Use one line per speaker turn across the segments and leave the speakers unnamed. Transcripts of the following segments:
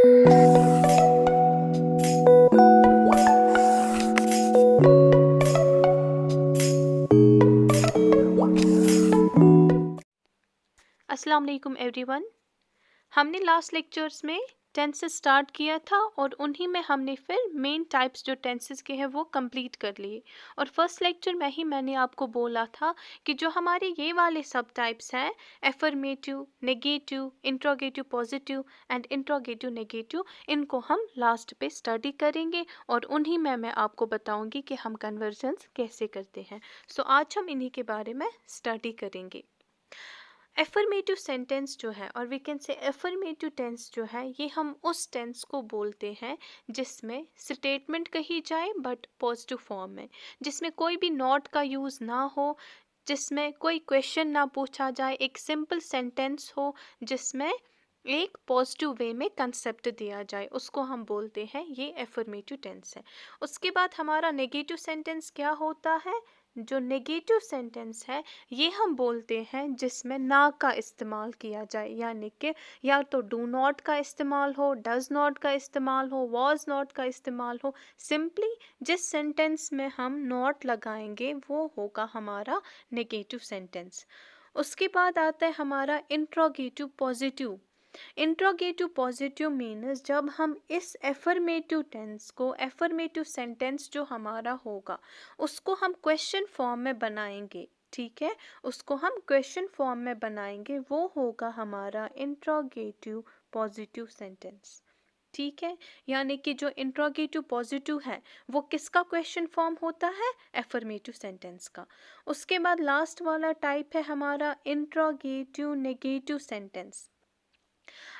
अस्सलाम वालेकुम एवरीवन। हमने लास्ट लेक्चर्स में टेंसेस स्टार्ट किया था और उन्हीं में हमने फिर मेन टाइप्स जो टेंसेस के हैं वो कंप्लीट कर लिए। और फर्स्ट लेक्चर में ही मैंने आपको बोला था कि जो हमारे ये वाले सब टाइप्स हैं, affirmative, negative, interrogative positive and interrogative negative, इनको हम लास्ट पे स्टडी करेंगे और उन्हीं में मैं आपको बताऊंगी कि हम कन्वर्जन्स कैसे करते हैं। सो आज हम इन्हीं के बारे में स्टडी करेंगे। एफर्मेटिव सेंटेंस जो है, और we can say affirmative tense जो है, ये हम उस टेंस को बोलते हैं जिसमें स्टेटमेंट कही जाए बट पॉजिटिव फॉर्म में, जिसमें कोई भी नॉट का यूज़ ना हो, जिसमें कोई क्वेश्चन ना पूछा जाए, एक सिंपल सेंटेंस हो जिसमें एक पॉजिटिव वे में कंसेप्ट दिया जाए, उसको हम बोलते हैं ये एफर्मेटिव टेंस है। उसके बाद हमारा नेगेटिव सेंटेंस क्या होता है? जो नेगेटिव सेंटेंस है ये हम बोलते हैं जिसमें ना का इस्तेमाल किया जाए, यानी कि या तो डू नॉट का इस्तेमाल हो, डज नॉट का इस्तेमाल हो, वॉज नॉट का इस्तेमाल हो। सिंपली जिस सेंटेंस में हम नॉट लगाएंगे वो होगा हमारा नेगेटिव सेंटेंस। उसके बाद आता है हमारा interrogative positive. Interrogative positive means जब हम इस एफर्मेटिव टेंस को, एफर्मेटिव सेंटेंस जो हमारा होगा उसको हम क्वेश्चन फॉर्म में बनाएंगे, ठीक है, उसको हम क्वेश्चन फॉर्म में बनाएंगे, वो होगा हमारा इंट्रोगेटिव पॉजिटिव सेंटेंस। ठीक है, यानी कि जो इंट्रोगेटिव पॉजिटिव है वो किसका क्वेश्चन फॉर्म होता है? एफर्मेटिव सेंटेंस का। उसके बाद लास्ट वाला टाइप है हमारा इंट्रोगेटिव नेगेटिव सेंटेंस।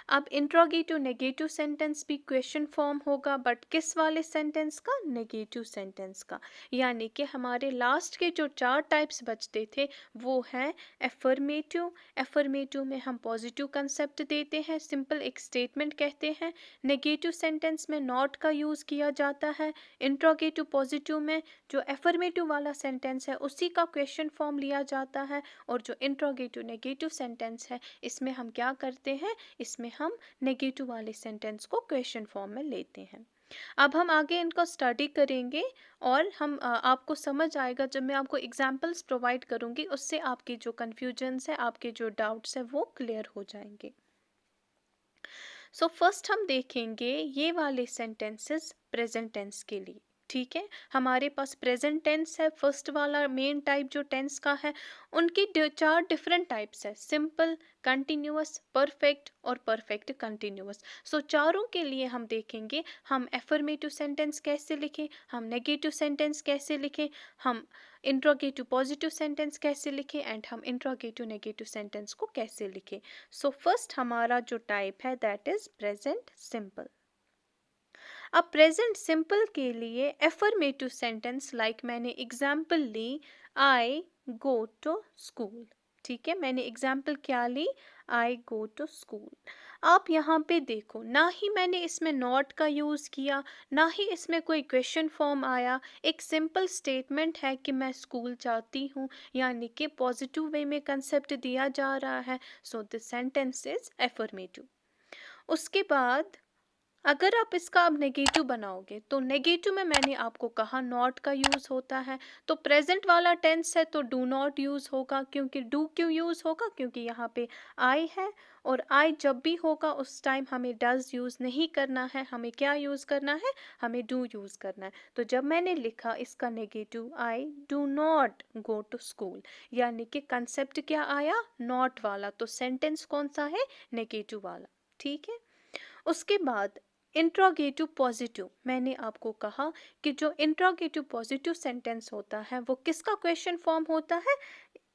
अब इंट्रोगेटिव नेगेटिव सेंटेंस भी क्वेश्चन फॉर्म होगा, बट किस वाले सेंटेंस का? नेगेटिव सेंटेंस का। यानी कि हमारे लास्ट के जो 4 टाइप्स बचते थे वो हैं एफर्मेटिव। एफर्मेटिव में हम पॉजिटिव कंसेप्ट देते हैं, सिंपल एक स्टेटमेंट कहते हैं। नेगेटिव सेंटेंस में नॉट का यूज़ किया जाता है। इंट्रोगेटिव पॉजिटिव में जो एफर्मेटिव वाला सेंटेंस है उसी का क्वेश्चन फॉर्म लिया जाता है। और जो इंट्रोगेटिव नेगेटिव सेंटेंस है इसमें हम क्या करते हैं? इसमें हम नेगेटिव वाले सेंटेंस को क्वेश्चन फॉर्म में लेते हैं। अब हम आगे इनको स्टडी करेंगे और हम आपको समझ आएगा जब मैं आपको एग्जांपल्स प्रोवाइड करूंगी, उससे आपकी जो कन्फ्यूजन्स है, आपके जो डाउट्स है वो क्लियर हो जाएंगे। सो फर्स्ट हम देखेंगे ये वाले सेंटेंसेस प्रेजेंट टेंस के लिए। ठीक है, हमारे पास प्रेजेंट टेंस है, फर्स्ट वाला मेन टाइप जो टेंस का है, उनकी 4 डिफरेंट टाइप्स है, सिंपल, कंटिन्यूअस, परफेक्ट और परफेक्ट कंटिन्यूअस। सो चारों के लिए हम देखेंगे हम एफर्मेटिव सेंटेंस कैसे लिखें, हम नेगेटिव सेंटेंस कैसे लिखें, हम इंट्रोगेटिव पॉजिटिव सेंटेंस कैसे लिखें एंड हम इंट्रोगेटिव नेगेटिव सेंटेंस को कैसे लिखें। सो फर्स्ट हमारा जो टाइप है दैट इज प्रेजेंट सिंपल। अब प्रेजेंट सिंपल के लिए एफर्मेटिव सेंटेंस लाइक मैंने एग्जाम्पल ली, आई गो टू स्कूल। ठीक है, मैंने एग्जाम्पल क्या ली? I go to school. आप यहाँ पे देखो, ना ही मैंने इसमें नॉट का यूज़ किया, ना ही इसमें कोई क्वेश्चन फॉर्म आया, एक सिंपल स्टेटमेंट है कि मैं स्कूल जाती हूँ, यानी कि पॉजिटिव वे में कंसेप्ट दिया जा रहा है। So this sentence is affirmative. उसके बाद अगर आप इसका अब नेगेटिव बनाओगे तो नेगेटिव में मैंने आपको कहा नॉट का यूज़ होता है, तो प्रेजेंट वाला टेंस है तो डू नॉट यूज़ होगा। क्योंकि डू क्यों यूज़ होगा? क्योंकि यहाँ पे आई है और आई जब भी होगा उस टाइम हमें डज यूज़ नहीं करना है, हमें क्या यूज़ करना है? हमें डू यूज़ करना है। तो जब मैंने लिखा इसका negative, I do not go to school, यानी कि कंसेप्ट क्या आया? नॉट वाला। तो सेंटेंस कौन सा है? नेगेटिव वाला। ठीक है, उसके बाद इंट्रोगेटिव पॉजिटिव, मैंने आपको कहा कि जो इंट्रोगेटिव पॉजिटिव सेंटेंस होता है वो किसका क्वेश्चन फॉर्म होता है?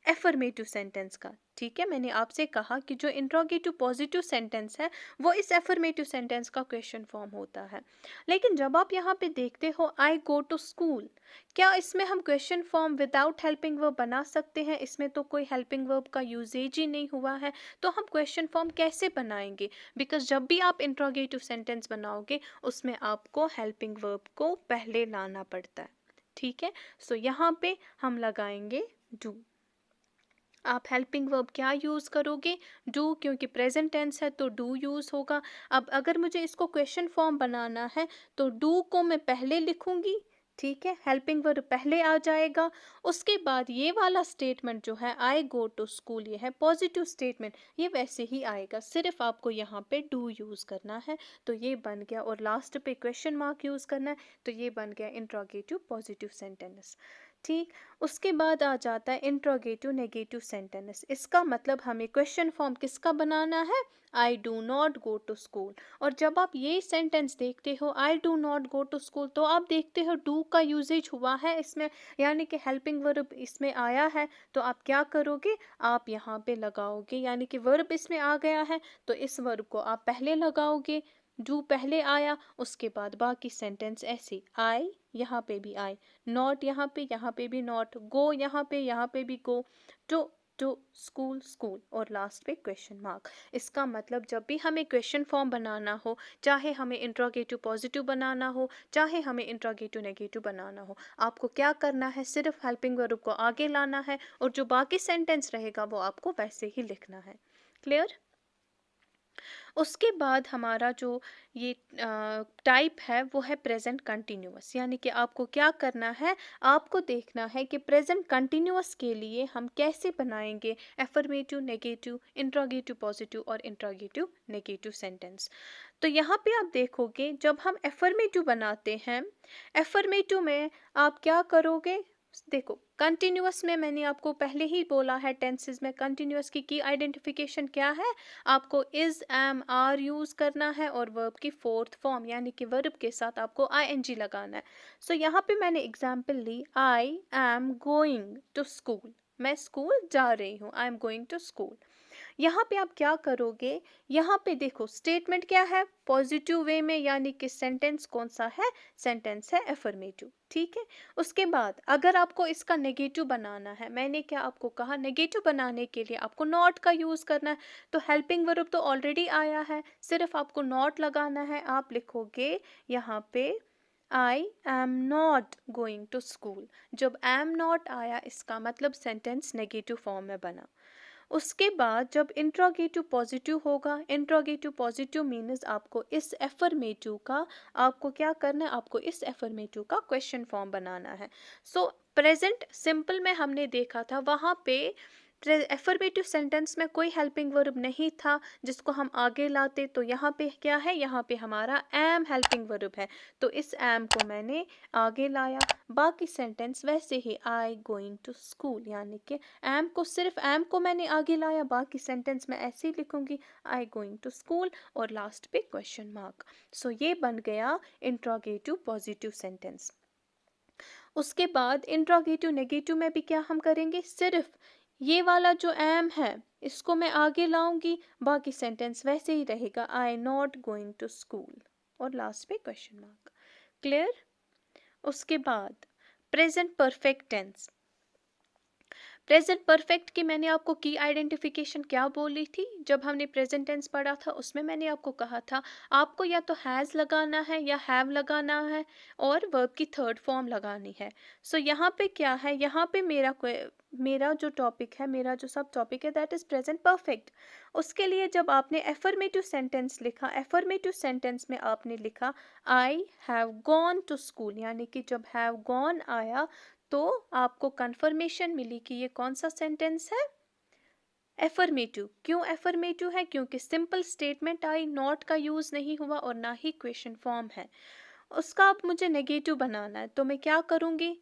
एफर्मेटिव सेंटेंस का। ठीक है, मैंने आपसे कहा कि जो इंट्रोगेटिव पॉजिटिव सेंटेंस है वो इस एफर्मेटिव सेंटेंस का क्वेश्चन फॉर्म होता है। लेकिन जब आप यहाँ पे देखते हो आई गो टू स्कूल, क्या इसमें हम question form without helping verb बना सकते हैं? इसमें तो कोई हेल्पिंग वर्ब का यूजेज ही नहीं हुआ है, तो हम क्वेश्चन फॉर्म कैसे बनाएंगे? बिकॉज जब भी आप इंट्रोगेटिव सेंटेंस बनाओगे उसमें आपको हेल्पिंग वर्ब को पहले लाना पड़ता है। ठीक है, सो यहाँ पे हम लगाएंगे डू। आप हेल्पिंग वर्ब क्या यूज़ करोगे? डू, क्योंकि प्रेजेंट टेंस है तो डू यूज़ होगा। अब अगर मुझे इसको क्वेश्चन फॉर्म बनाना है तो डू को मैं पहले लिखूंगी, ठीक है, हेल्पिंग वर्ब पहले आ जाएगा। उसके बाद ये वाला स्टेटमेंट जो है आई गो टू स्कूल, ये है पॉजिटिव स्टेटमेंट, ये वैसे ही आएगा, सिर्फ आपको यहाँ पे डू यूज़ करना है। तो ये बन गया, और लास्ट पे क्वेश्चन मार्क यूज़ करना है, तो ये बन गया इंट्रोगेटिव पॉजिटिव सेंटेंस। ठीक। उसके बाद आ जाता है इंट्रोगेटिव नेगेटिव सेंटेंस। इसका मतलब हमें क्वेश्चन फॉर्म किसका बनाना है? I do not go to school. और जब आप ये सेंटेंस देखते हो I do not go to school, तो आप देखते हो डू का यूजेज हुआ है इसमें, यानी कि हेल्पिंग वर्ब इसमें आया है। तो आप क्या करोगे? आप यहाँ पे लगाओगे, यानी कि वर्ब इसमें आ गया है तो इस वर्ब को आप पहले लगाओगे। डू पहले आया, उसके बाद बाकी सेंटेंस ऐसे, आई यहाँ पे भी आई, नॉट यहाँ पे भी नॉट, गो यहाँ पे भी गो, टू स्कूल स्कूल, और लास्ट पे क्वेश्चन मार्क। इसका मतलब जब भी हमें क्वेश्चन फॉर्म बनाना हो, चाहे हमें इंट्रोगेटिव पॉजिटिव बनाना हो, चाहे हमें इंट्रोगेटिव नेगेटिव बनाना हो, आपको क्या करना है? सिर्फ हेल्पिंग वर्ब को आगे लाना है और जो बाकी सेंटेंस रहेगा वो आपको वैसे ही लिखना है। क्लियर? उसके बाद हमारा जो ये टाइप है वो है प्रेजेंट कंटिन्यूअस, यानी कि आपको क्या करना है? आपको देखना है कि प्रेजेंट कंटिन्यूअस के लिए हम कैसे बनाएंगे एफर्मेटिव नेगेटिव इंट्रोगेटिव पॉजिटिव और इंट्रोगेटिव नेगेटिव सेंटेंस। तो यहाँ पे आप देखोगे जब हम एफर्मेटिव बनाते हैं, एफर्मेटिव में आप क्या करोगे? देखो, कंटिन्यूअस में मैंने आपको पहले ही बोला है, टेंसेस में कंटिन्यूअस की आइडेंटिफिकेशन क्या है? आपको इज एम आर यूज करना है और वर्ब की फोर्थ फॉर्म, यानी कि वर्ब के साथ आपको आईएनजी लगाना है। सो यहाँ पे मैंने एग्जांपल ली, I am going to school, मैं स्कूल जा रही हूँ, I am going to school. यहाँ पे आप क्या करोगे? यहाँ पे देखो स्टेटमेंट क्या है पॉजिटिव वे में, यानी कि सेंटेंस कौन सा है? सेंटेंस है एफर्मेटिव, ठीक है। उसके बाद अगर आपको इसका नेगेटिव बनाना है, मैंने क्या आपको कहा? नेगेटिव बनाने के लिए आपको नॉट का यूज करना है। तो हेल्पिंग वर्ब तो ऑलरेडी आया है, सिर्फ आपको नॉट लगाना है। आप लिखोगे यहाँ पे I am not going to school. जब एम नॉट आया इसका मतलब सेंटेंस नेगेटिव फॉर्म में बना। उसके बाद जब इंट्रोगेटिव पॉजिटिव होगा, इंट्रोगेटिव पॉजिटिव मीन्स आपको इस एफर्मेटिव का, आपको क्या करना है? आपको इस एफर्मेटिव का क्वेश्चन फॉर्म बनाना है। सो प्रेजेंट सिंपल में हमने देखा था, वहाँ पे एफर्मेटिव सेंटेंस में कोई हेल्पिंग वर्ब नहीं था जिसको हम आगे लाते, तो यहाँ पे क्या है? यहाँ पे हमारा एम हेल्पिंग वर्ब है, तो इस एम को मैंने आगे लाया। बाकी सेंटेंस वैसे ही, आई गोइंग टू स्कूल, यानी कि एम को, सिर्फ एम को मैंने आगे लाया, बाकी सेंटेंस में ऐसे ही लिखूंगी, आई गोइंग टू स्कूल, और लास्ट पे क्वेश्चन मार्क। सो ये बन गया इंट्रोगेटिव पॉजिटिव सेंटेंस। उसके बाद इंट्रोगेटिव नेगेटिव में भी क्या हम करेंगे? सिर्फ ये वाला जो एम है इसको मैं आगे लाऊंगी, बाकी सेंटेंस वैसे ही रहेगा, I not going to school, और लास्ट पे क्वेश्चन मार्क। क्लियर? उसके बाद present perfect tense. Present perfect की मैंने आपको की आइडेंटिफिकेशन क्या बोली थी? जब हमने प्रेजेंट टेंस पढ़ा था उसमें मैंने आपको कहा था आपको या तो हैज़ लगाना है या हैव लगाना है और वर्ब की थर्ड फॉर्म लगानी है। सो यहाँ पे क्या है? यहाँ पे मेरा जो टॉपिक है, मेरा जो सब टॉपिक है, दैट इज प्रेजेंट परफेक्ट। उसके लिए जब आपने एफर्मेटिव सेंटेंस लिखा, एफर्मेटिव सेंटेंस में आपने लिखा I have gone to school, यानी कि जब हैव गॉन आया तो आपको कंफर्मेशन मिली कि ये कौन सा सेंटेंस है? एफर्मेटिव। क्यों एफर्मेटिव है? क्योंकि सिंपल स्टेटमेंट आई, नॉट का यूज नहीं हुआ और ना ही क्वेश्चन फॉर्म है। उसका अब मुझे नेगेटिव बनाना है तो मैं क्या करूंगी?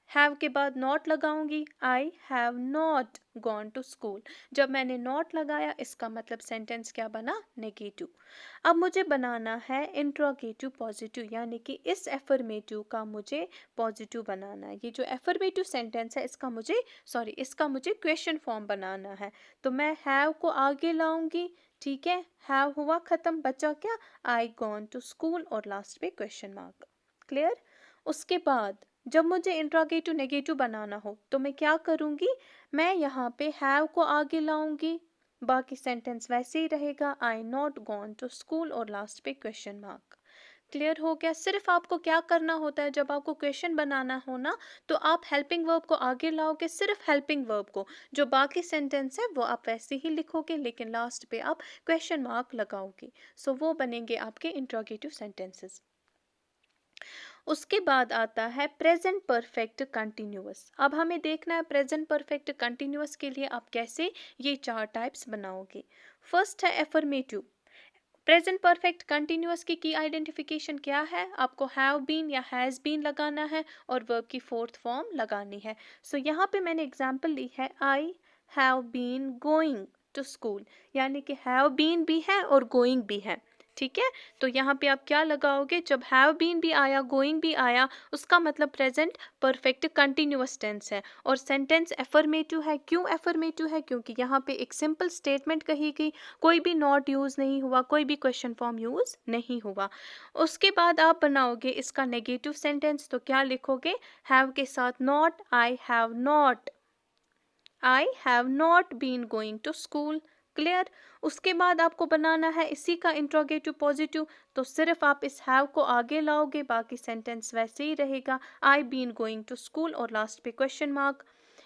हैव के बाद नॉट लगाऊंगी, I have not gone to school. जब मैंने नॉट लगाया इसका मतलब सेंटेंस क्या बना? नेगेटिव। अब मुझे बनाना है इंट्रोगेटिव पॉजिटिव, यानी कि इस एफर्मेटिव का मुझे पॉजिटिव बनाना है। ये जो एफर्मेटिव सेंटेंस है इसका मुझे क्वेश्चन फॉर्म बनाना है। तो मैं हैव को आगे लाऊंगी, ठीक है, हैव हुआ खत्म, बचा क्या? आई गॉन टू स्कूल, और लास्ट पे क्वेश्चन मार्क। क्लियर? उसके बाद जब मुझे इंट्रोगेटिव नेगेटिव बनाना हो तो मैं क्या करूंगी? मैं यहाँ पे हैव को आगे लाऊंगी, बाकी सेंटेंस वैसे ही रहेगा, I not gone to school, और लास्ट पे क्वेश्चन मार्क। क्लियर हो गया? सिर्फ आपको क्या करना होता है, जब आपको क्वेश्चन बनाना हो ना, तो आप हेल्पिंग वर्ब को आगे लाओगे, सिर्फ हेल्पिंग वर्ब को। जो बाकी सेंटेंस है वो आप वैसे ही लिखोगे, लेकिन लास्ट पे आप क्वेश्चन मार्क लगाओगे। सो वो बनेंगे आपके इंट्रोगेटिव सेंटेंसेस। उसके बाद आता है प्रेजेंट परफेक्ट कंटिन्यूअस। अब हमें देखना है प्रेजेंट परफेक्ट कंटिन्यूअस के लिए आप कैसे ये 4 टाइप्स बनाओगे। फर्स्ट है एफर्मेटिव। प्रेजेंट परफेक्ट कंटिन्यूअस की आइडेंटिफिकेशन क्या है? आपको हैव बीन या हैज़ बीन लगाना है और वर्ब की फोर्थ फॉर्म लगानी है। सो यहाँ पे मैंने एग्जांपल ली है, I have been going to school, यानी कि हैव बीन भी है और गोइंग भी है। ठीक है, तो यहाँ पे आप क्या लगाओगे? जब हैव बीन भी आया, गोइंग भी आया, उसका मतलब प्रेजेंट परफेक्ट कंटिन्यूअस टेंस है और सेंटेंस एफर्मेटिव है। क्यों एफर्मेटिव है? क्योंकि यहाँ पे एक सिंपल स्टेटमेंट कही गई, कोई भी नॉट यूज़ नहीं हुआ, कोई भी क्वेश्चन फॉर्म यूज़ नहीं हुआ। उसके बाद आप बनाओगे इसका नेगेटिव सेंटेंस, तो क्या लिखोगे? हैव के साथ not, I have not been going to school. Clear? उसके बाद आपको बनाना है इसी का इंट्रोगेटिव पॉजिटिव, तो सिर्फ आप इस हैव को आगे लाओगे, बाकी सेंटेंस वैसे ही रहेगा, I been going to school और लास्ट पे क्वेश्चन मार्क।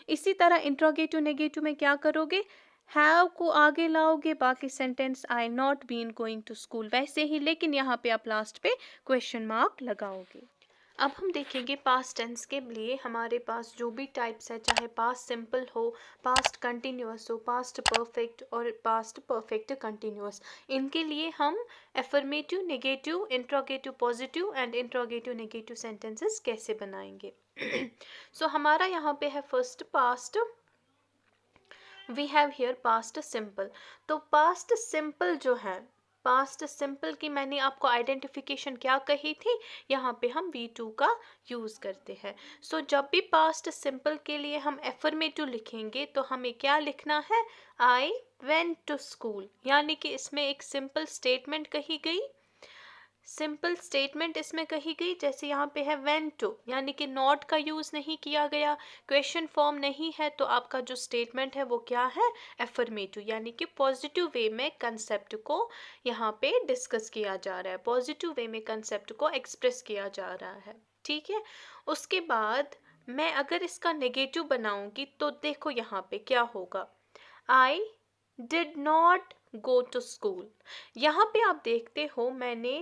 इसी तरह इंट्रोगेटिव नेगेटिव में क्या करोगे? हैव को आगे लाओगे, बाकी sentence I not been going to school वैसे ही, लेकिन यहाँ पे आप लास्ट पे क्वेश्चन मार्क लगाओगे। अब हम देखेंगे पास्ट टेंस के लिए हमारे पास जो भी टाइप्स है, चाहे पास्ट सिंपल हो, पास्ट कंटिन्यूअस हो, पास्ट परफेक्ट और पास्ट परफेक्ट कंटिन्यूअस, इनके लिए हम affirmative, negative, interrogative positive and interrogative negative sentences कैसे बनाएंगे। सो हमारा यहाँ पे है first past, we have here past simple. तो पास्ट सिंपल जो है, पास्ट सिंपल की मैंने आपको आइडेंटिफिकेशन क्या कही थी, यहाँ पे हम V2 का यूज़ करते हैं। सो जब भी पास्ट सिंपल के लिए हम एफर्मेटिव लिखेंगे तो हमें क्या लिखना है? आई वेंट टू स्कूल, यानी कि इसमें एक सिंपल स्टेटमेंट कही गई, सिंपल स्टेटमेंट इसमें कही गई। जैसे यहाँ पे है वेंट टू, यानी कि नॉट का यूज़ नहीं किया गया, क्वेश्चन फॉर्म नहीं है, तो आपका जो स्टेटमेंट है वो क्या है? एफर्मेटिव, यानी कि पॉजिटिव वे में कंसेप्ट को यहाँ पे डिस्कस किया जा रहा है, पॉजिटिव वे में कंसेप्ट को एक्सप्रेस किया जा रहा है। ठीक है, उसके बाद मैं अगर इसका नेगेटिव बनाऊंगी तो देखो यहाँ पे क्या होगा, I did not go to school. यहाँ पे आप देखते हो मैंने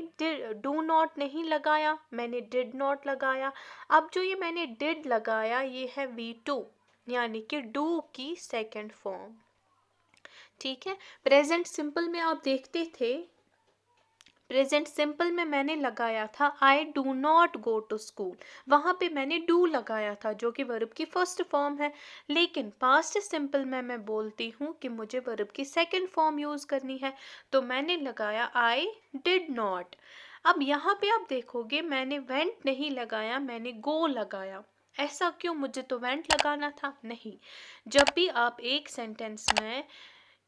डू नॉट नहीं लगाया, मैंने डिड नॉट लगाया। अब जो ये मैंने डिड लगाया ये है V2, यानी कि डू की सेकंड फॉर्म। ठीक है, प्रेजेंट सिंपल में आप देखते थे, प्रेजेंट सिंपल में मैंने लगाया था I do not go to school, वहाँ पे मैंने डू लगाया था जो कि वर्ब की फर्स्ट फॉर्म है। लेकिन पास्ट सिंपल में मैं बोलती हूँ कि मुझे वर्ब की सेकंड फॉर्म यूज़ करनी है, तो मैंने लगाया आई डिड नॉट। अब यहाँ पे आप देखोगे मैंने वेंट नहीं लगाया, मैंने गो लगाया। ऐसा क्यों? मुझे तो वेंट लगाना था। नहीं, जब भी आप एक सेंटेंस में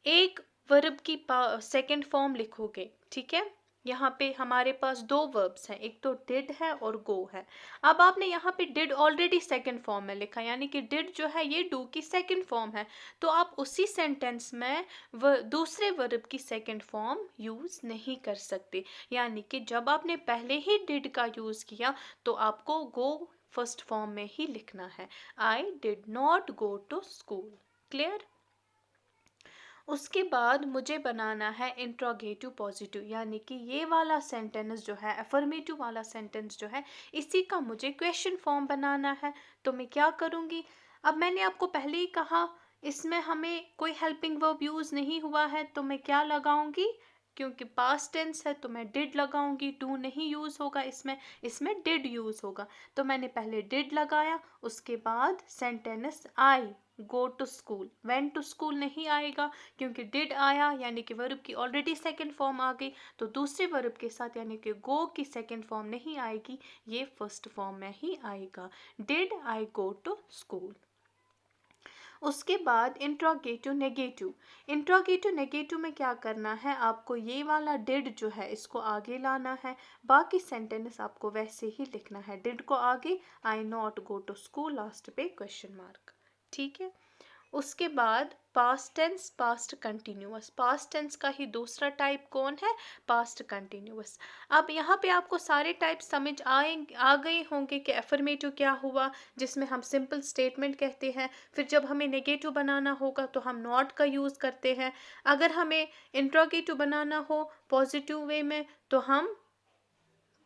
एक वर्ब की सेकंड फॉर्म लिखोगे, ठीक है, यहाँ पे हमारे पास दो वर्ब्स हैं, एक तो डिड है और गो है। अब आपने यहाँ पे डिड ऑलरेडी सेकंड फॉर्म में लिखा, यानी कि डिड जो है ये डू की सेकंड फॉर्म है, तो आप उसी सेंटेंस में दूसरे वर्ब की सेकंड फॉर्म यूज़ नहीं कर सकते। यानी कि जब आपने पहले ही डिड का यूज़ किया तो आपको गो फर्स्ट फॉर्म में ही लिखना है, I did not go to school. Clear? उसके बाद मुझे बनाना है इंट्रोगेटिव पॉजिटिव, यानी कि ये वाला सेंटेंस जो है, अफर्मेटिव वाला सेंटेंस जो है, इसी का मुझे क्वेश्चन फॉर्म बनाना है। तो मैं क्या करूँगी? अब मैंने आपको पहले ही कहा इसमें हमें कोई हेल्पिंग वर्ब यूज़ नहीं हुआ है, तो मैं क्या लगाऊंगी? क्योंकि पास्ट टेंस है तो मैं डिड लगाऊंगी, टू नहीं यूज़ होगा इसमें, इसमें डिड यूज़ होगा। तो मैंने पहले डिड लगाया, उसके बाद sentence I go to school, went to school नहीं आएगा क्योंकि डिड आया, यानी कि वर्ब की ऑलरेडी सेकंड फॉर्म आ गई, तो दूसरे वर्ब के साथ यानी कि गो की सेकंड फॉर्म नहीं आएगी, ये फर्स्ट फॉर्म में ही आएगा, did I go to school. उसके बाद इंट्रोगेटिव नेगेटिव। इंट्रोगेटिव नेगेटिव में क्या करना है? आपको ये वाला डिड जो है इसको आगे लाना है, बाकी सेंटेंस आपको वैसे ही लिखना है, डिड को आगे, I not go to school, last पे क्वेश्चन मार्क। ठीक है, उसके बाद past tense, past continuous. Past tense का ही दूसरा टाइप कौन है? Past continuous. अब यहाँ पे आपको सारे टाइप समझ आ गए होंगे कि एफर्मेटिव क्या हुआ, जिसमें हम सिंपल स्टेटमेंट कहते हैं। फिर जब हमें नेगेटिव बनाना होगा तो हम नॉट का यूज़ करते हैं। अगर हमें इंट्रोगेटिव बनाना हो पॉजिटिव वे में तो हम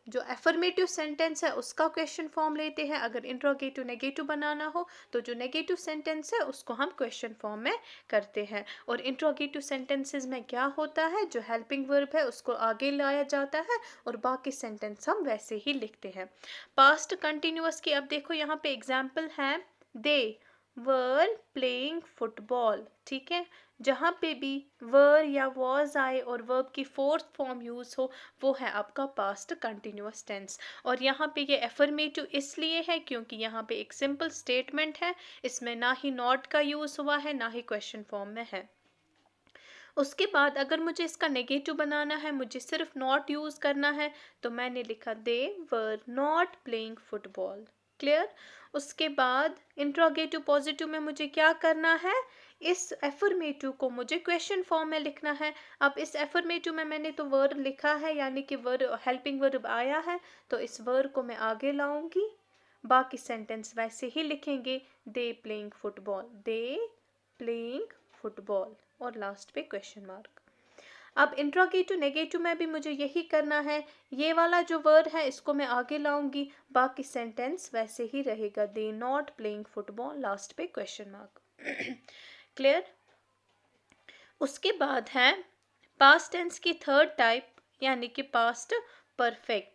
जो एफर्मेटिव सेंटेंस है उसका क्वेश्चन फॉर्म लेते हैं। अगर इंट्रोगेटिव नेगेटिव बनाना हो तो जो नेगेटिव सेंटेंस है उसको हम क्वेश्चन फॉर्म में करते हैं। और इंट्रोगेटिव सेंटेंसेस में क्या होता है, जो हेल्पिंग वर्ब है उसको आगे लाया जाता है और बाकी सेंटेंस हम वैसे ही लिखते हैं। पास्ट कंटिन्यूअस की अब देखो यहाँ पे एग्जाम्पल है, दे वर प्लेइंग फुटबॉल। ठीक है, जहाँ पे भी वर या वॉज आए और वर्ब की फोर्थ फॉर्म यूज हो वो है आपका पास्ट कंटिन्यूअस टेंस। और यहाँ पे ये एफर्मेटिव इसलिए है क्योंकि यहाँ पे एक सिंपल स्टेटमेंट है, इसमें ना ही नॉट का यूज हुआ है ना ही क्वेश्चन फॉर्म में है। उसके बाद अगर मुझे इसका नेगेटिव बनाना है, मुझे सिर्फ नॉट यूज करना है, तो मैंने लिखा they were not playing football. Clear. उसके बाद इंट्रोगेटिव पॉजिटिव में मुझे क्या करना है, इस एफर्मेटिव को मुझे क्वेश्चन फॉर्म में लिखना है। अब इस एफर्मेटिव में मैंने तो वर्ब लिखा है, यानी कि वर्ब हेल्पिंग वर्ब आया है, तो इस वर्ब को मैं आगे लाऊंगी, बाकी सेंटेंस वैसे ही लिखेंगे, they playing football, they playing football, और लास्ट पे क्वेश्चन मार्क। अब इंट्रोगेटिव नेगेटिव में भी मुझे यही करना है, ये वाला जो वर्ड है इसको मैं आगे लाऊंगी, बाकी सेंटेंस वैसे ही रहेगा, they not playing football, last पे क्वेश्चन मार्क। क्लियर। उसके बाद है पास्ट टेंस की थर्ड टाइप, यानी कि पास्ट परफेक्ट।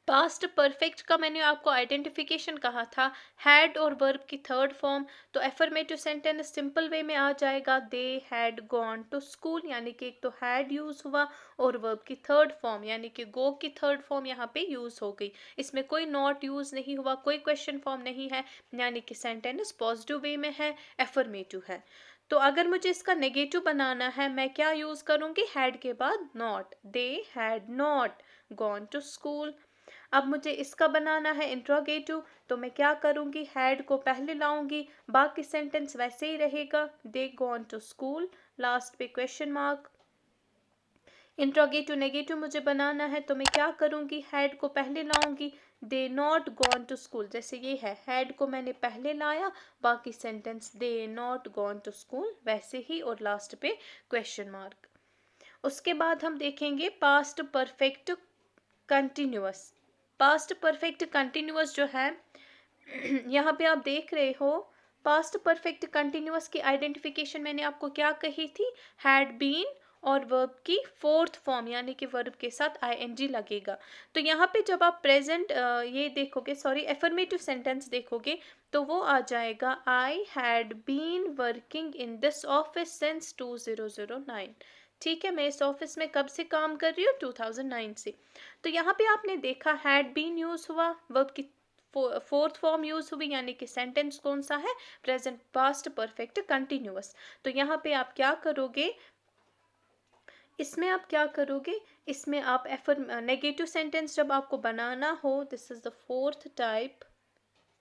पास्ट परफेक्ट का मैंने आपको आइडेंटिफिकेशन कहा था, हैड और वर्ब की थर्ड फॉर्म। तो एफर्मेटिव सेंटेंस सिंपल वे में आ जाएगा, they had gone to school, यानी कि एक तो हैड यूज हुआ और वर्ब की थर्ड फॉर्म यानी कि गो की थर्ड फॉर्म यहाँ पे यूज हो गई। इसमें कोई नॉट यूज नहीं हुआ, कोई क्वेश्चन फॉर्म नहीं है, यानी कि सेंटेंस पॉजिटिव वे में है, एफर्मेटिव है। तो अगर मुझे इसका नेगेटिव बनाना है, मैं क्या यूज करूंगी, हैड के बाद not, they had not gone to school. अब मुझे इसका बनाना है इंट्रोगेटिव, तो मैं क्या करूंगी, हैड को पहले लाऊंगी, बाकी सेंटेंस वैसे ही रहेगा, they gone to school, last पे क्वेश्चन मार्क। इंट्रोगेटिव नेगेटिव मुझे बनाना है, तो मैं क्या करूंगी, हैड को पहले लाऊंगी, they not gone to school, जैसे ये है, हैड को मैंने पहले लाया, बाकी sentence they not gone to school वैसे ही, और लास्ट पे क्वेश्चन मार्क। उसके बाद हम देखेंगे past perfect continuous. Past perfect continuous जो है यहाँ पे आप देख रहे हो, पास्ट परफेक्ट कंटिन्यूअस की आइडेंटिफिकेशन मैंने आपको क्या कही थी, हैड बीन और वर्ब की फोर्थ फॉर्म, यानी कि वर्ब के साथ आईएनजी लगेगा। तो यहाँ पे जब आप प्रेजेंट ये देखोगे, सॉरी एफर्मेटिव सेंटेंस देखोगे, तो वो आ जाएगा, I had been working in this office since 2009। ठीक है, मैं इस ऑफिस में कब से काम कर रही हूँ, 2009 से। तो यहाँ पे आपने देखा हैड बीन यूज हुआ, वर्ब की फोर्थ फॉर्म यूज हुई, यानी कि सेंटेंस कौन सा है, प्रेजेंट पास्ट परफेक्ट कंटिन्यूअस। तो यहाँ पे आप क्या करोगे, इसमें आप क्या करोगे, इसमें आप नेगेटिव सेंटेंस जब आपको बनाना हो, this is the fourth type,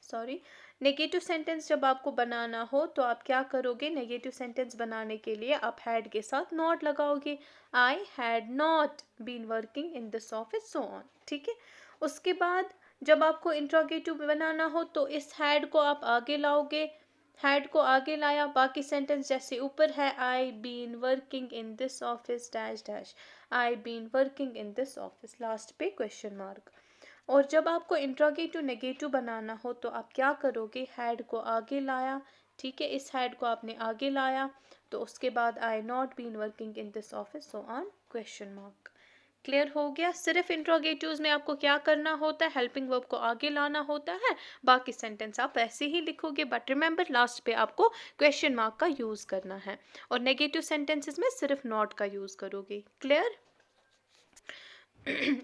sorry, negative sentence जब आपको बनाना हो तो आप क्या करोगे, नेगेटिव सेंटेंस बनाने के लिए आप हैड के साथ नॉट लगाओगे, I had not been working in this office, so on. ठीक है। उसके बाद जब आपको इंट्रोगेटिव बनाना हो तो इस हैड को आप आगे लाओगे, हैड को आगे लाया, बाकी सेंटेंस जैसे ऊपर है, I been working in this office dash dash, I been working in this office, last पे क्वेश्चन मार्क। और जब आपको इंट्रोगेटिव नेगेटिव बनाना हो तो आप क्या करोगे, हैड को आगे लाया, ठीक है, इस हैड को आपने आगे लाया, तो उसके बाद I not been working in this office, so on question mark. Clear हो गया। सिर्फ इंट्रोगेटिव्स में आपको क्या करना होता है, हेल्पिंग वर्ब को आगे लाना होता है, बाकी सेंटेंस आप ऐसे ही लिखोगे, बट रिमेंबर लास्ट पे आपको क्वेश्चन मार्क का यूज करना है, और नेगेटिव सेंटेंसेस में सिर्फ नॉट का यूज करोगे। क्लियर।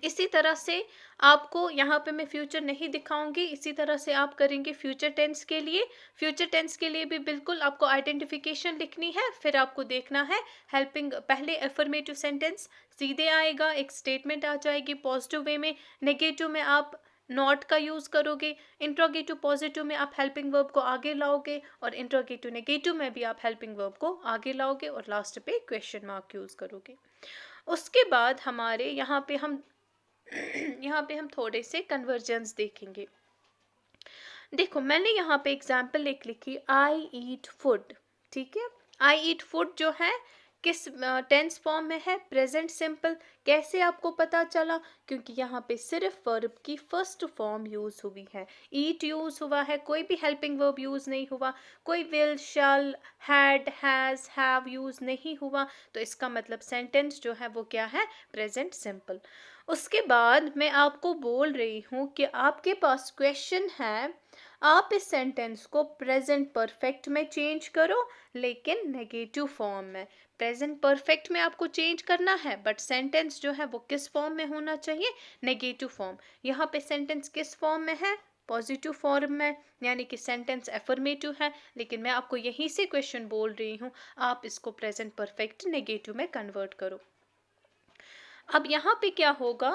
इसी तरह से आपको यहाँ पे मैं फ्यूचर नहीं दिखाऊंगी, इसी तरह से आप करेंगे फ्यूचर टेंस के लिए। फ्यूचर टेंस के लिए भी बिल्कुल आपको आइडेंटिफिकेशन लिखनी है, फिर आपको देखना है हेल्पिंग, पहले एफर्मेटिव सेंटेंस सीधे आएगा, एक स्टेटमेंट आ जाएगी पॉजिटिव वे में, नेगेटिव में आप नॉट का यूज़ करोगे, इंट्रोगेटिव पॉजिटिव में आप हेल्पिंग वर्ब को आगे लाओगे और इंट्रोगेटिव नेगेटिव में भी आप हेल्पिंग वर्ब को आगे लाओगे और लास्ट पे क्वेश्चन मार्क यूज़ करोगे। उसके बाद हमारे यहाँ पे हम थोड़े से कन्वर्जन्स देखेंगे। देखो मैंने यहाँ पे एग्जाम्पल एक लिखी, आई ईट फूड, ठीक है। आई ईट फूड जो है किस टेंस फॉर्म में है, प्रेजेंट सिंपल। कैसे आपको पता चला, क्योंकि यहाँ पे सिर्फ वर्ब की फर्स्ट फॉर्म यूज हुई है, ईट यूज हुआ है, कोई भी हेल्पिंग वर्ब यूज नहीं हुआ, कोई will, shall, had, has, have use नहीं हुआ, तो इसका मतलब सेंटेंस जो है वो क्या है, प्रेजेंट सिंपल। उसके बाद मैं आपको बोल रही हूँ कि आपके पास क्वेश्चन है, आप इस सेंटेंस को प्रेजेंट परफेक्ट में चेंज करो, लेकिन नेगेटिव फॉर्म में। प्रेजेंट परफेक्ट में आपको चेंज करना है, बट सेंटेंस जो है वो किस फॉर्म में होना चाहिए, नेगेटिव फॉर्म। यहाँ पे सेंटेंस किस फॉर्म में है, पॉजिटिव फॉर्म में, यानी कि सेंटेंस एफर्मेटिव है, लेकिन मैं आपको यहीं से क्वेश्चन बोल रही हूँ, आप इसको प्रेजेंट परफेक्ट नेगेटिव में कन्वर्ट करो। अब यहाँ पे क्या होगा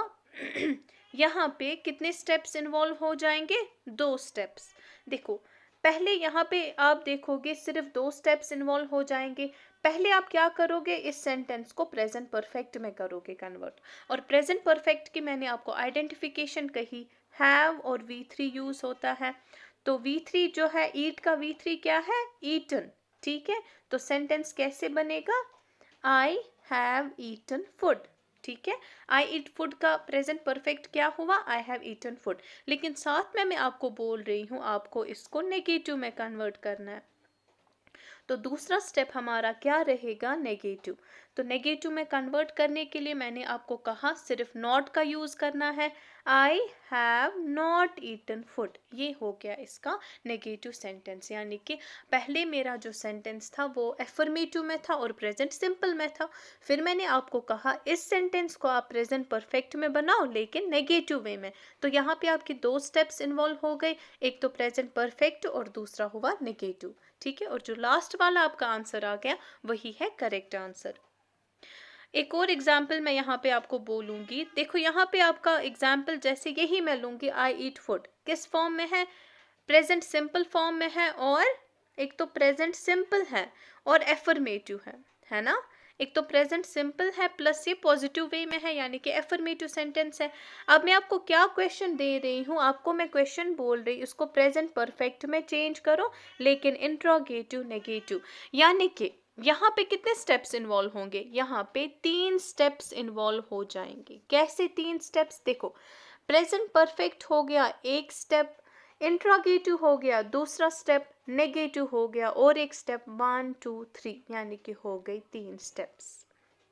यहाँ पे कितने स्टेप्स इन्वॉल्व हो जाएंगे, 2 स्टेप्स। देखो पहले यहाँ पे आप देखोगे सिर्फ 2 स्टेप्स इन्वॉल्व हो जाएंगे। पहले आप क्या करोगे, इस सेंटेंस को प्रेजेंट परफेक्ट में करोगे कन्वर्ट, और प्रेजेंट परफेक्ट की मैंने आपको आइडेंटिफिकेशन कही, हैव और V3 यूज होता है। तो V3 जो है, ईट का V3 क्या है, ईटन, ठीक है। तो सेंटेंस कैसे बनेगा, आई हैव ईटन फूड, ठीक है। आई ईट फूड का प्रेजेंट परफेक्ट क्या हुआ, आई हैव ईटन फूड। लेकिन साथ में मैं आपको बोल रही हूँ आपको इसको नेगेटिव में कन्वर्ट करना है, तो दूसरा स्टेप हमारा क्या रहेगा, नेगेटिव। तो नेगेटिव में कन्वर्ट करने के लिए मैंने आपको कहा सिर्फ नॉट का यूज करना है, I have not eaten food, ये हो गया इसका नेगेटिव सेंटेंस। यानी कि पहले मेरा जो सेंटेंस था वो एफर्मेटिव में था और प्रेजेंट सिंपल में था, फिर मैंने आपको कहा इस सेंटेंस को आप प्रेजेंट परफेक्ट में बनाओ लेकिन नेगेटिव वे में। तो यहाँ पे आपके 2 स्टेप्स इन्वॉल्व हो गए, एक तो प्रेजेंट परफेक्ट और दूसरा हुआ नेगेटिव, ठीक है। और जो लास्ट वाला आपका आंसर आ गया वही है करेक्ट आंसर। एक और एग्जाम्पल मैं यहाँ पे आपको बोलूँगी, देखो यहाँ पे आपका एग्जाम्पल जैसे यही मैं लूँगी, आई ईट फूड किस फॉर्म में है, प्रेजेंट सिंपल फॉर्म में है, और एक तो प्रेजेंट सिंपल है और एफर्मेटिव है ना। एक तो प्रेजेंट सिंपल है प्लस ये पॉजिटिव वे में है, यानी कि एफर्मेटिव सेंटेंस है। अब मैं आपको क्या क्वेश्चन दे रही हूँ, आपको मैं क्वेश्चन बोल रही हूँ इसको प्रेजेंट परफेक्ट में चेंज करो लेकिन इंट्रोगेटिव नेगेटिव। यानी कि यहाँ पे कितने स्टेप्स इन्वॉल्व होंगे, यहाँ पे 3 स्टेप्स इन्वॉल्व हो जाएंगे। कैसे 3 स्टेप्स, देखो प्रेजेंट परफेक्ट हो गया एक स्टेप, इंट्रोगेटिव हो गया दूसरा स्टेप, नेगेटिव हो गया और एक स्टेप, 1 2 3, यानी कि हो गई 3 स्टेप्स,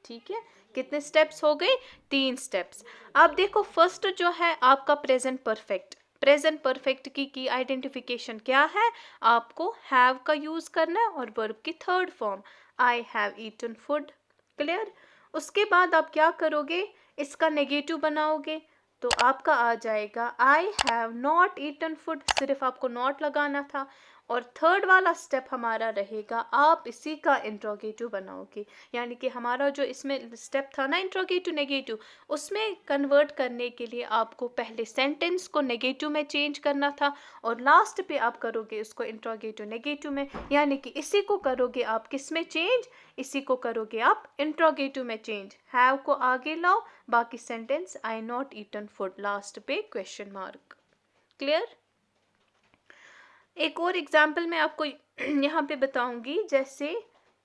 ठीक है। कितने स्टेप्स हो गए, 3 स्टेप्स। अब देखो फर्स्ट जो है आपका प्रेजेंट परफेक्ट, प्रेजेंट परफेक्ट की आइडेंटिफिकेशन क्या है, आपको हैव का यूज करना है और वर्ब की third form, I have eaten food, clear. उसके बाद आप क्या करोगे, इसका नेगेटिव बनाओगे, तो आपका आ जाएगा I have not eaten food, सिर्फ आपको नॉट लगाना था। और थर्ड वाला स्टेप हमारा रहेगा, आप इसी का इंट्रोगेटिव बनाओगे, यानी कि हमारा जो इसमें स्टेप था ना इंट्रोगेटिव नेगेटिव, उसमें कन्वर्ट करने के लिए आपको पहले सेंटेंस को नेगेटिव में चेंज करना था और लास्ट पे आप करोगे उसको इंट्रोगेटिव नेगेटिव में, यानी कि इसी को करोगे आप किस में चेंज, इसी को करोगे आप इंट्रोगेटिव में चेंज, हैव को आगे लाओ, बाकी sentence I not eaten food, last पे क्वेश्चन मार्क, क्लियर। एक और एग्जाम्पल मैं आपको यहाँ पे बताऊंगी, जैसे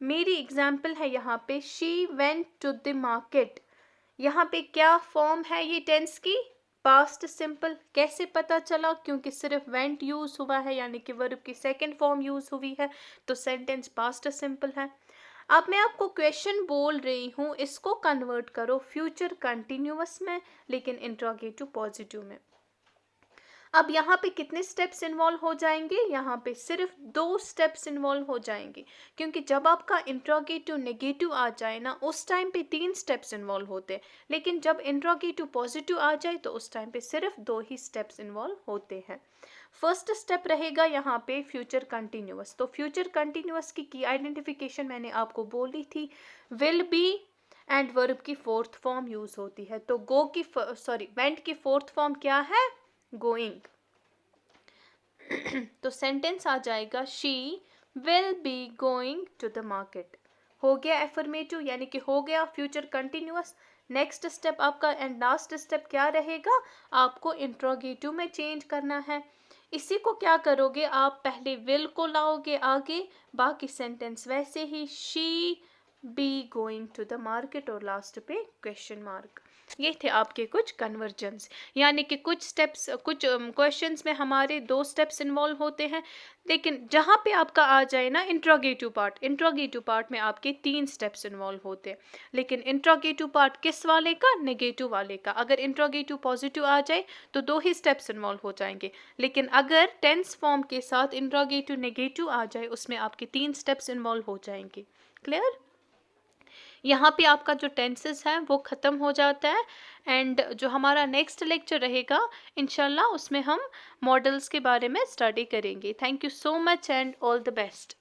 मेरी एग्जाम्पल है यहाँ पे, she went to the market, यहाँ पे क्या फॉर्म है ये टेंस की, पास्ट सिंपल। कैसे पता चला, क्योंकि सिर्फ वेंट यूज हुआ है, यानी कि वर्ब की सेकंड फॉर्म यूज हुई है, तो सेंटेंस पास्ट सिंपल है। अब मैं आपको क्वेश्चन बोल रही हूँ, इसको कन्वर्ट करो फ्यूचर कंटिन्यूअस में लेकिन इंट्रोगेटिव पॉजिटिव में। अब यहाँ पे कितने स्टेप्स इन्वॉल्व हो जाएंगे, यहाँ पे सिर्फ 2 स्टेप्स इन्वॉल्व हो जाएंगे, क्योंकि जब आपका इंट्रोगेटिव नेगेटिव आ जाए ना उस टाइम पे 3 स्टेप्स इन्वॉल्व होते हैं, लेकिन जब इंट्रोगेटिव पॉजिटिव आ जाए तो उस टाइम पे सिर्फ 2 ही स्टेप्स इन्वॉल्व होते हैं। फर्स्ट स्टेप रहेगा यहाँ पे फ्यूचर कंटिन्यूअस, तो फ्यूचर कंटिन्यूअस की आइडेंटिफिकेशन मैंने आपको बोली थी, विल बी एंड वर्ब की फोर्थ फॉर्म यूज होती है। तो गो की वेंट की फोर्थ फॉर्म क्या है, गोइंग। तो सेंटेंस आ जाएगा she will be going to the market. हो गया एफर्मेटिव, यानी कि हो गया फ्यूचर कंटिन्यूअस। नेक्स्ट स्टेप आपका एंड लास्ट स्टेप क्या रहेगा, आपको इंट्रोगेटिव में चेंज करना है। इसी को क्या करोगे आप, पहले विल को लाओगे आगे, बाकी सेंटेंस वैसे ही, she be going to the market और लास्ट पे क्वेश्चन मार्क। ये थे आपके कुछ कन्वर्जन्स, यानी कि कुछ स्टेप्स, कुछ क्वेश्चंस में हमारे 2 स्टेप्स इन्वॉल्व होते हैं, लेकिन जहाँ पे आपका आ जाए ना इंट्रोगेटिव पार्ट में आपके 3 स्टेप्स इन्वॉल्व होते हैं। लेकिन इंट्रोगेटिव पार्ट किस वाले का, नेगेटिव वाले का। अगर इंट्रोगेटिव पॉजिटिव आ जाए तो 2 ही स्टेप्स इन्वॉल्व हो जाएंगे, लेकिन अगर टेंस फॉर्म के साथ इंट्रोगेटिव नेगेटिव आ जाए उसमें आपके 3 स्टेप्स इन्वॉल्व हो जाएंगे। क्लियर? यहाँ पे आपका जो टेंसेस है वो ख़त्म हो जाता है, एंड जो हमारा नेक्स्ट लेक्चर रहेगा इंशाल्लाह उसमें हम मॉडल्स के बारे में स्टडी करेंगे। Thank you so much and all the best.